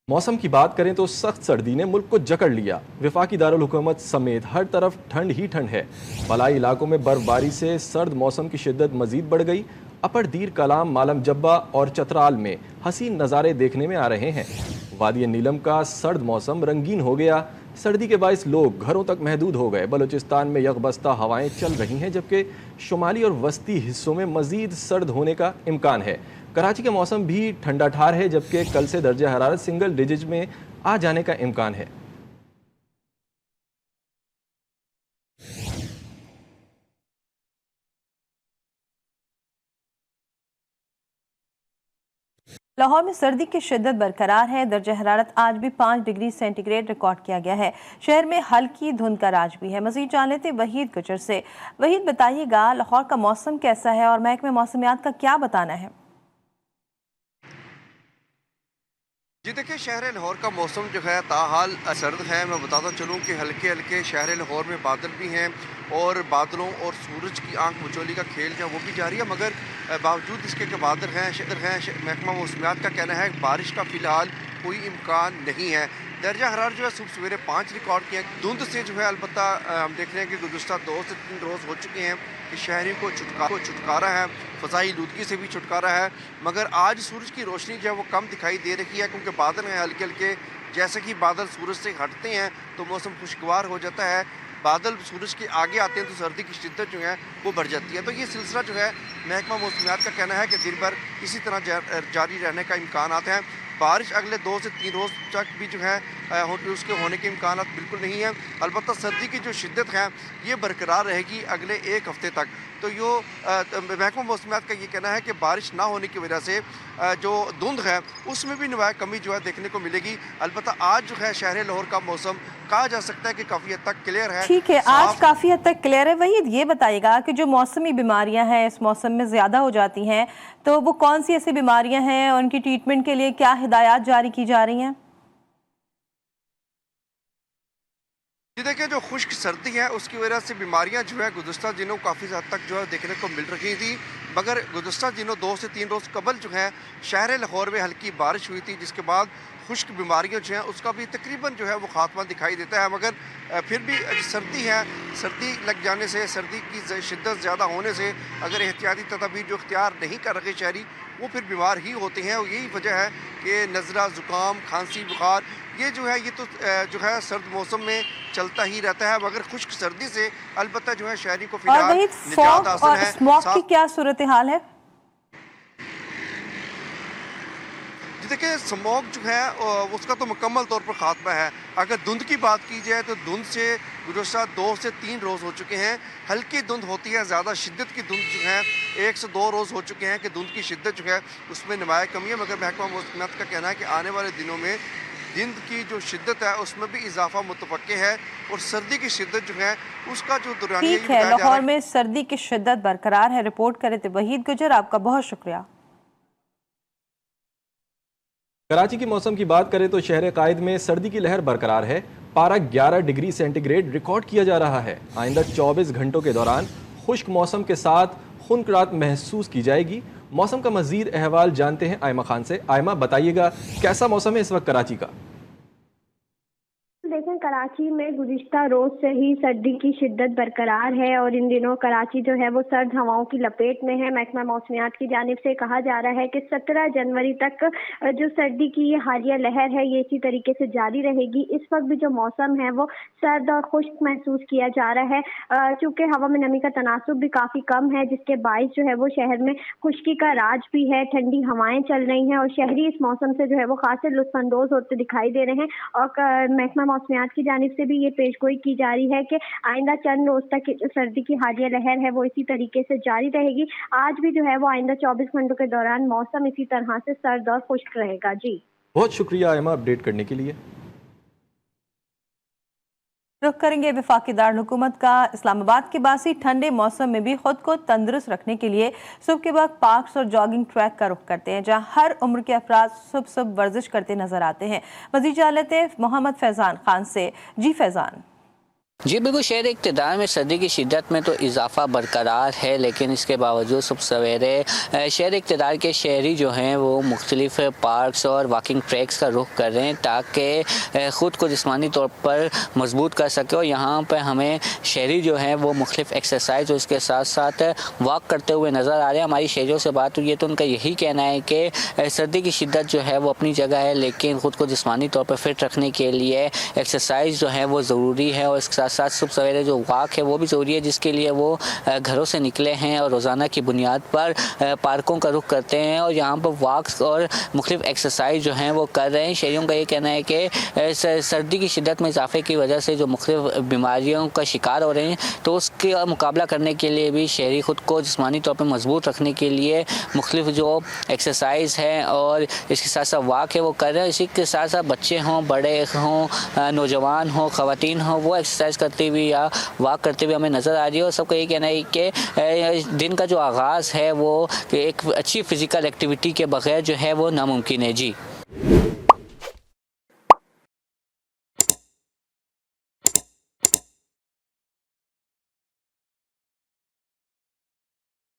मौसम की बात करें तो सख्त सर्दी ने मुल्क को जकड़ लिया। वफाकी दारुल हुकूमत समेत हर तरफ ठंड ही ठंड है। फलाई इलाकों में बर्फबारी से सर्द मौसम की शिद्दत मजीद बढ़ गई। अपर दीर कलाम, मालम जब्बा और चतराल में हसीन नज़ारे देखने में आ रहे हैं। वादी नीलम का सर्द मौसम रंगीन हो गया। सर्दी के बायस लोग घरों तक महदूद हो गए। बलूचिस्तान में यकबस्ता हवाएं चल रही हैं, जबकि शुमाली और वस्ती हिस्सों में मजीद सर्द होने का इम्कान है। कराची का मौसम भी ठंडा ठार है, जबकि कल से दर्जा हरारत सिंगल डिजिट में आ जाने का इम्कान है। लाहौर में सर्दी की शिद्दत बरकरार है। दर्जा हरारत आज भी 5 डिग्री सेंटीग्रेड रिकॉर्ड किया गया है। शहर में हल्की धुंध का राज भी है। मजीद जान लेते वहीद गुजर से। वहीद, बताइएगा लाहौर का मौसम कैसा है और महकमे मौसमियात का क्या बताना है? जी देखिए, शहर लाहौर का मौसम जो है ताहाल सर्द है। मैं बताता चलूँ कि हल्के हल्के शहर लाहौर में बादल भी हैं और बादलों और सूरज की आंख मचोली का खेल जो है वो भी जारी है। मगर बावजूद इसके कि बादल हैं, महकमा मौसमियात का कहना है बारिश का फ़िलहाल कोई इम्कान नहीं है। दर्जा हरारत जो है सुबह सवेरे 5 रिकॉर्ड किया। धुंध से जो है अलबत्ता हम देख रहे हैं कि गुज़श्ता 2 से 3 रोज़ हो चुके हैं कि शहरी को छुटकारा है, फ़ज़ाई लूदगी से भी छुटकारा है। मगर आज सूरज की रोशनी जो है वो कम दिखाई दे रही है, क्योंकि बादल हैं हल्के हल्के। जैसे कि बादल सूरज से हटते हैं तो मौसम खुशगवार हो जाता है। बादल सूरज के आगे आते हैं तो सर्दी की शिद्दत जो है वो बढ़ जाती है। तो ये सिलसिला जो है महकमा मौसमियात का कहना है कि दिन भर इसी तरह जारी रहने का इम्कान हैं। बारिश अगले 2 से 3 रोज़ तक भी जो है उसके होने के इम्कान बिल्कुल नहीं है। अलबत्ता सर्दी की जो शिद्दत है ये बरकरार रहेगी अगले 1 हफ़्ते तक। तो यो महकमा मौसमियात का ये कहना है कि बारिश ना होने की वजह से जो धुंध है उसमें भी नुमाया कमी जो है देखने को मिलेगी। अलबत्ता आज जो है शहर लाहौर का मौसम कहा जा सकता है कि काफ़ी हद तक क्लियर है। ठीक है, आज काफ़ी हद तक क्लियर है। वही ये बताइएगा कि जो मौसमी बीमारियां हैं इस मौसम में ज़्यादा हो जाती हैं, तो वो कौन सी ऐसी बीमारियां हैं और उनकी ट्रीटमेंट के लिए क्या हिदायत जारी की जा रही हैं? जी देखिए, जो खुश्क सर्दी है उसकी वजह से बीमारियां जो है गुज़श्ता दिनों काफ़ी हद तक जो है देखने को मिल रही थी। मगर गुज़श्ता दिनों 2 से 3 रोज़ कबल जो है शहर लाहौर में हल्की बारिश हुई थी, जिसके बाद खुश्क बीमारियां जो हैं उसका भी तकरीबन जो है वो खात्मा दिखाई देता है। मगर फिर भी सर्दी है, सर्दी लग जाने से, सर्दी की शिद्दत ज़्यादा होने से अगर एहतियाती तदाबीर जो इख्तियार नहीं कर रहे शहरी, वो फिर बीमार ही होते हैं। और यही वजह है कि नज़ला, ज़ुकाम, खांसी, बुखार ये जो है ये तो जो है सर्द मौसम में चलता ही रहता है। मगर खुश्क सर्दी से अलबत्ता जो है शहरी को फिलहाल निजात हासिल है। स्मॉग की क्या सूरत हाल है? जी देखिए, स्मॉग जो है उसका तो मुकम्मल तौर पर खात्मा है। अगर धुंध की बात की जाए तो धुंध से गुज़श्ता 2 से 3 रोज़ हो चुके हैं। हल्की धुंध होती है, ज़्यादा शिद्दत की धुंध जो है 1 से 2 रोज़ हो चुके हैं कि धुंध की शिद्दत जो है उसमें नुमाया कमी है। मगर महकमा मौसमियात का कहना है कि आने वाले दिनों में धुंध की जो शिद्दत है उसमें भी इजाफा मुतवक्के है और सर्दी की शिद्दत जो है उसका जो दौरानिया ठीक है, लाहौर में सर्दी की शिद्दत बरकरार है। रिपोर्ट करे थे वहीद गुजर, आपका बहुत शुक्रिया। कराची की मौसम की बात करें तो शहर कायद में सर्दी की लहर बरकरार है। पारा 11 डिग्री सेंटीग्रेड रिकॉर्ड किया जा रहा है। आइंदा 24 घंटों के दौरान खुश्क मौसम के साथ खुनकराहट महसूस की जाएगी। मौसम का मजीद अहवाल जानते हैं आयमा खान से। आयमा, बताइएगा कैसा मौसम है इस वक्त कराची का? देखें, कराची में गुज़िश्ता रोज़ से ही सर्दी की शिद्दत बरकरार है और इन दिनों कराची जो है वो सर्द हवाओं की लपेट में है। महकमा मौसमियात की जानिब से कहा जा रहा है कि 17 जनवरी तक जो सर्दी की ये हालिया लहर है ये इसी तरीके से जारी रहेगी। इस वक्त भी जो मौसम है वो सर्द और खुश्क महसूस किया जा रहा है, चूँकि हवा में नमी का तनासुब भी काफ़ी कम है, जिसके बायस जो है वो शहर में खुश्की का राज भी है। ठंडी हवाएं चल रही हैं और शहरी इस मौसम से जो है वो खासे लुत्फानंदोज होते दिखाई दे रहे हैं। और महकमा मौसमियात की जानिब से भी ये पेशगोई की जा रही है कि आइंदा चंद रोज तक जो सर्दी की हालिया लहर है वो इसी तरीके से जारी रहेगी। आज भी जो है वो आइंदा 24 घंटों के दौरान मौसम इसी तरह से सर्द और खुश्क रहेगा। जी, बहुत शुक्रिया आयमा अपडेट करने के लिए। रुख करेंगे वफाकी दारुल हुकूमत का। इस्लामाबाद के बासी ठंडे मौसम में भी खुद को तंदुरुस्त रखने के लिए सुबह के वक्त पार्क्स और जॉगिंग ट्रैक का रुख करते हैं, जहां हर उम्र के अफराद सुबह वर्जिश करते नजर आते हैं। मजीद जान लेते हैं मोहम्मद फैजान खान से। जी फैजान। जी बिल्कुल, शहर इक़्तिदार में सर्दी की शिद्दत में तो इजाफा बरकरार है, लेकिन इसके बावजूद सुबह सवेरे शहर इक़्तिदार के शहरी जो हैं वो मुख्तलिफ पार्क्स और वॉकिंग ट्रैक्स का रुख कर रहे हैं ताकि ख़ुद को जिस्मानी तौर पर मजबूत कर सके। और यहाँ पर हमें शहरी जो हैं वो मुख्तलिफ एक्सरसाइज और इसके साथ साथ वॉक करते हुए नज़र आ रहे हैं। हमारी शहरियों से बात हुई है तो उनका यही कहना है कि सर्दी की शिद्दत जो है वो अपनी जगह है, लेकिन ख़ुद को जिस्मानी तौर पर फिट रखने के लिए एक्सरसाइज जो है वो ज़रूरी है और इसके साथ सुबह सवेरे जो वॉक है वो भी ज़रूरी है, जिसके लिए वो घरों से निकले हैं और रोज़ाना की बुनियाद पर पार्कों का रुख करते हैं और यहाँ पर वॉक्स और मुख्तलिफ एक्सरसाइज जो हैं वो कर रहे हैं। शहरियों का ये कहना है कि सर्दी की शिद्दत में इजाफे की वजह से जो मुख्तलिफ बीमारियों का शिकार हो रहे हैं, तो उसके मुकाबला करने के लिए भी शहरी ख़ुद को जिस्मानी तौर पर मजबूत रखने के लिए मुख्तलिफ जो एक्सरसाइज है और इसके साथ साथ वॉक है वो कर रहे हैं। इसी के साथ साथ बच्चे हों, बड़े हों, नौजवान हों, ख़वातीन हों, वो एक्सरसाइज करते हुए या वॉक करते हुए हमें नज़र आ रही है। और सबका ये कहना है कि दिन का जो आगाज़ है वो एक अच्छी फ़िज़िकल एक्टिविटी के बगैर जो है वो नामुमकिन है। जी।